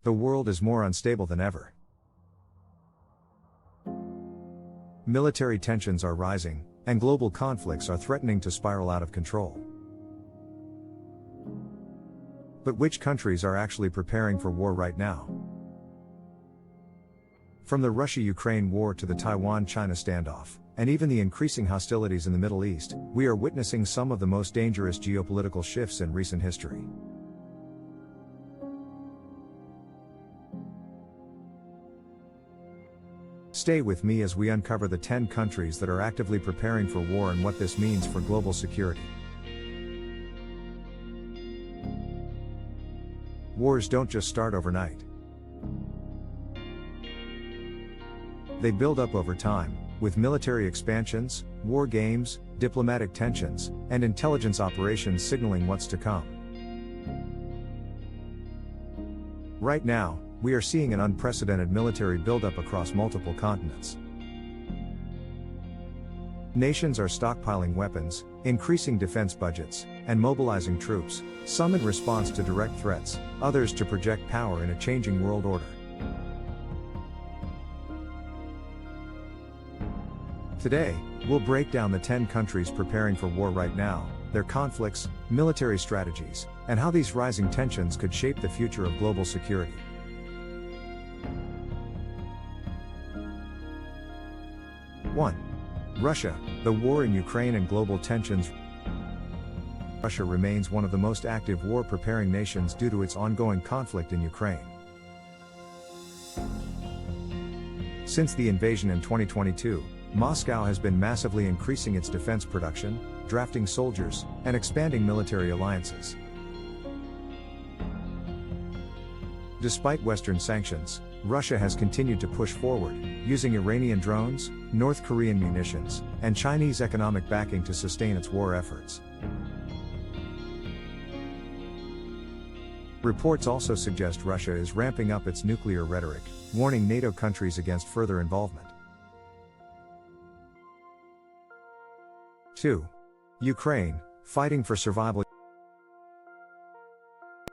The world is more unstable than ever. Military tensions are rising, and global conflicts are threatening to spiral out of control. But which countries are actually preparing for war right now? From the Russia-Ukraine war to the Taiwan-China standoff, and even the increasing hostilities in the Middle East, we are witnessing some of the most dangerous geopolitical shifts in recent history. Stay with me as we uncover the 10 countries that are actively preparing for war and what this means for global security. Wars don't just start overnight. They build up over time, with military expansions, war games, diplomatic tensions, and intelligence operations signaling what's to come. Right now, we are seeing an unprecedented military buildup across multiple continents. Nations are stockpiling weapons, increasing defense budgets, and mobilizing troops, some in response to direct threats, others to project power in a changing world order. Today, we'll break down the 10 countries preparing for war right now, their conflicts, military strategies, and how these rising tensions could shape the future of global security. One. Russia, the war in Ukraine and global tensions. Russia remains one of the most active war-preparing nations due to its ongoing conflict in Ukraine. Since the invasion in 2022, Moscow has been massively increasing its defense production, drafting soldiers, and expanding military alliances. Despite Western sanctions, Russia has continued to push forward, using Iranian drones, North Korean munitions, and Chinese economic backing to sustain its war efforts. Reports also suggest Russia is ramping up its nuclear rhetoric, warning NATO countries against further involvement. 2. Ukraine, fighting for survival.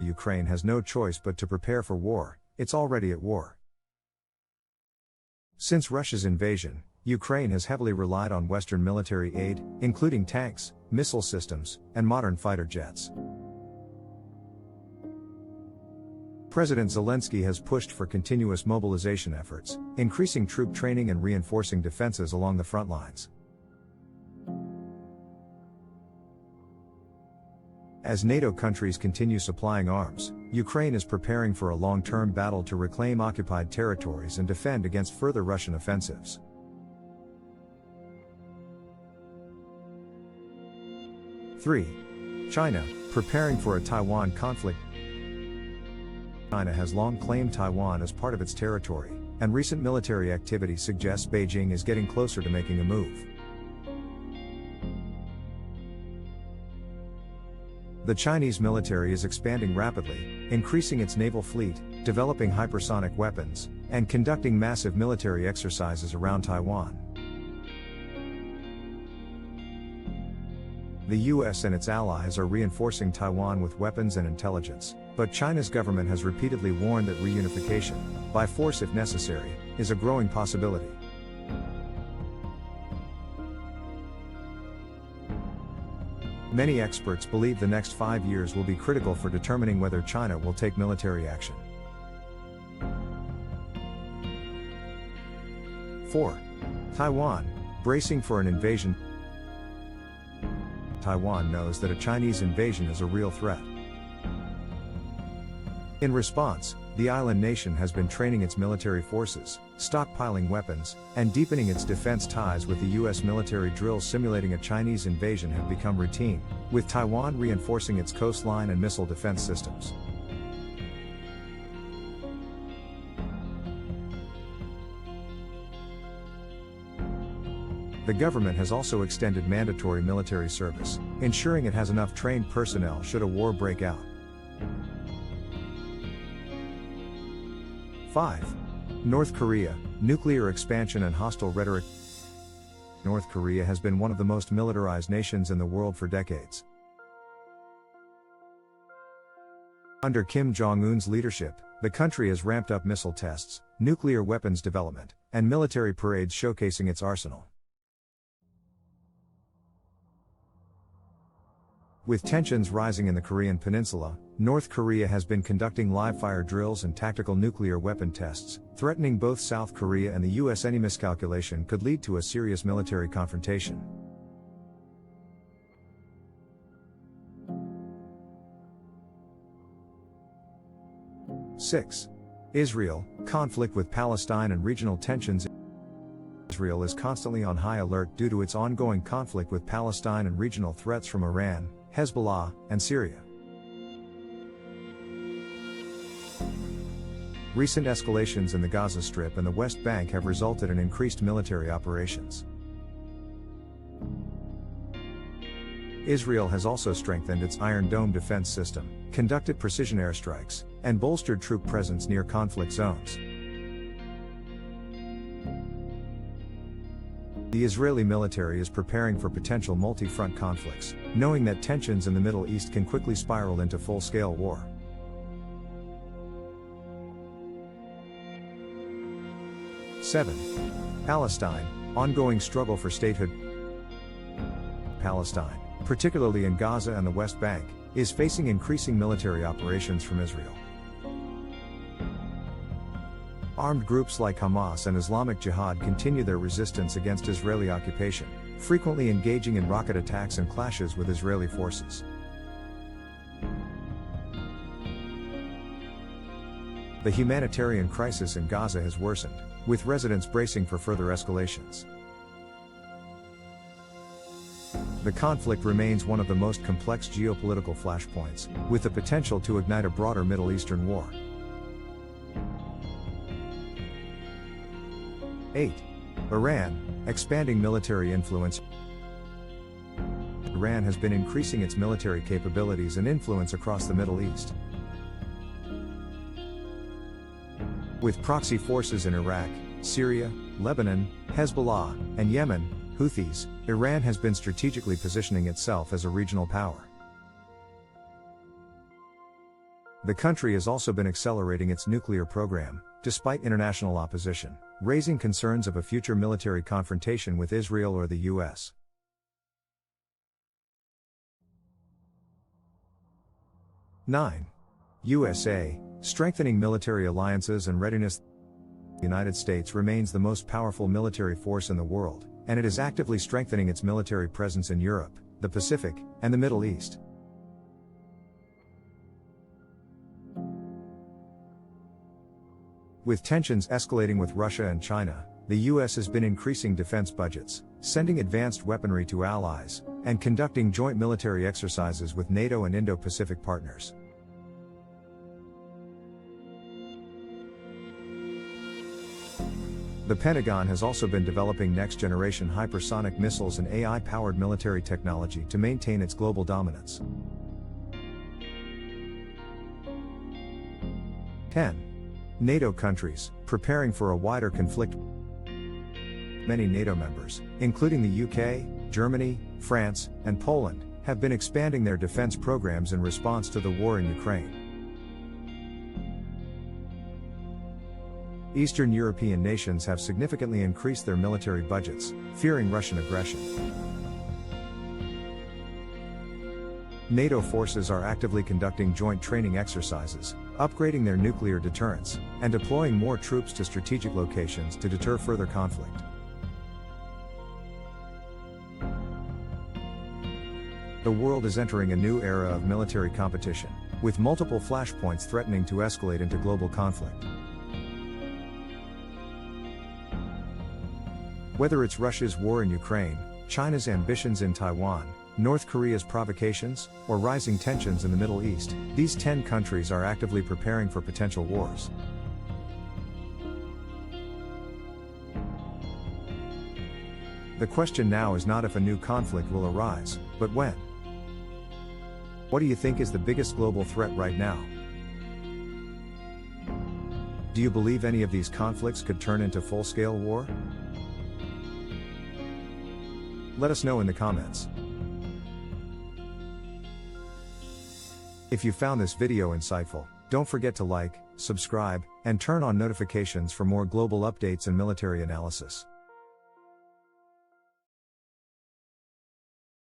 Ukraine has no choice but to prepare for war, it's already at war. Since Russia's invasion, Ukraine has heavily relied on Western military aid, including tanks, missile systems, and modern fighter jets. President Zelensky has pushed for continuous mobilization efforts, increasing troop training and reinforcing defenses along the front lines. As NATO countries continue supplying arms, Ukraine is preparing for a long-term battle to reclaim occupied territories and defend against further Russian offensives. Three. China, preparing for a Taiwan conflict. China has long claimed Taiwan as part of its territory, and recent military activity suggests Beijing is getting closer to making a move. The Chinese military is expanding rapidly, increasing its naval fleet, developing hypersonic weapons, and conducting massive military exercises around Taiwan. The US and its allies are reinforcing Taiwan with weapons and intelligence, but China's government has repeatedly warned that reunification, by force if necessary, is a growing possibility. Many experts believe the next 5 years will be critical for determining whether China will take military action. 4. Taiwan, bracing for an invasion. Taiwan knows that a Chinese invasion is a real threat. In response, the island nation has been training its military forces, stockpiling weapons, and deepening its defense ties with the US military. Drills simulating a Chinese invasion have become routine, with Taiwan reinforcing its coastline and missile defense systems. The government has also extended mandatory military service, ensuring it has enough trained personnel should a war break out. 5. North Korea, nuclear expansion and hostile rhetoric. North Korea has been one of the most militarized nations in the world for decades. Under Kim Jong-un's leadership, the country has ramped up missile tests, nuclear weapons development, and military parades showcasing its arsenal. With tensions rising in the Korean peninsula, North Korea has been conducting live-fire drills and tactical nuclear weapon tests, threatening both South Korea and the US. Any miscalculation could lead to a serious military confrontation. Six. Israel, conflict with Palestine and regional tensions. Israel is constantly on high alert due to its ongoing conflict with Palestine and regional threats from Iran, Hezbollah, and Syria. Recent escalations in the Gaza Strip and the West Bank have resulted in increased military operations. Israel has also strengthened its Iron Dome defense system, conducted precision airstrikes, and bolstered troop presence near conflict zones. The Israeli military is preparing for potential multi-front conflicts, knowing that tensions in the Middle East can quickly spiral into full-scale war. Seven. Palestine, ongoing struggle for statehood. Palestine, particularly in Gaza and the West Bank, is facing increasing military operations from Israel. Armed groups like Hamas and Islamic Jihad continue their resistance against Israeli occupation, frequently engaging in rocket attacks and clashes with Israeli forces. The humanitarian crisis in Gaza has worsened, with residents bracing for further escalations. The conflict remains one of the most complex geopolitical flashpoints, with the potential to ignite a broader Middle Eastern war. 8. Iran, expanding military influence. Iran has been increasing its military capabilities and influence across the Middle East. With proxy forces in Iraq, Syria, Lebanon, Hezbollah, and Yemen, Houthis, Iran has been strategically positioning itself as a regional power. The country has also been accelerating its nuclear program, despite international opposition, raising concerns of a future military confrontation with Israel or the US. Nine. USA, strengthening military alliances and readiness. The United States remains the most powerful military force in the world, and it is actively strengthening its military presence in Europe, the Pacific, and the Middle East. With tensions escalating with Russia and China, the US has been increasing defense budgets, sending advanced weaponry to allies, and conducting joint military exercises with NATO and Indo-Pacific partners. The Pentagon has also been developing next-generation hypersonic missiles and AI-powered military technology to maintain its global dominance. 10. NATO countries, preparing for a wider conflict. Many NATO members, including the UK, Germany, France, and Poland, have been expanding their defense programs in response to the war in Ukraine. Eastern European nations have significantly increased their military budgets, fearing Russian aggression. NATO forces are actively conducting joint training exercises, upgrading their nuclear deterrence, and deploying more troops to strategic locations to deter further conflict. The world is entering a new era of military competition, with multiple flashpoints threatening to escalate into global conflict. Whether it's Russia's war in Ukraine, China's ambitions in Taiwan, North Korea's provocations, or rising tensions in the Middle East, these 10 countries are actively preparing for potential wars. The question now is not if a new conflict will arise, but when. What do you think is the biggest global threat right now? Do you believe any of these conflicts could turn into full-scale war? Let us know in the comments. If you found this video insightful, don't forget to like, subscribe, and turn on notifications for more global updates and military analysis.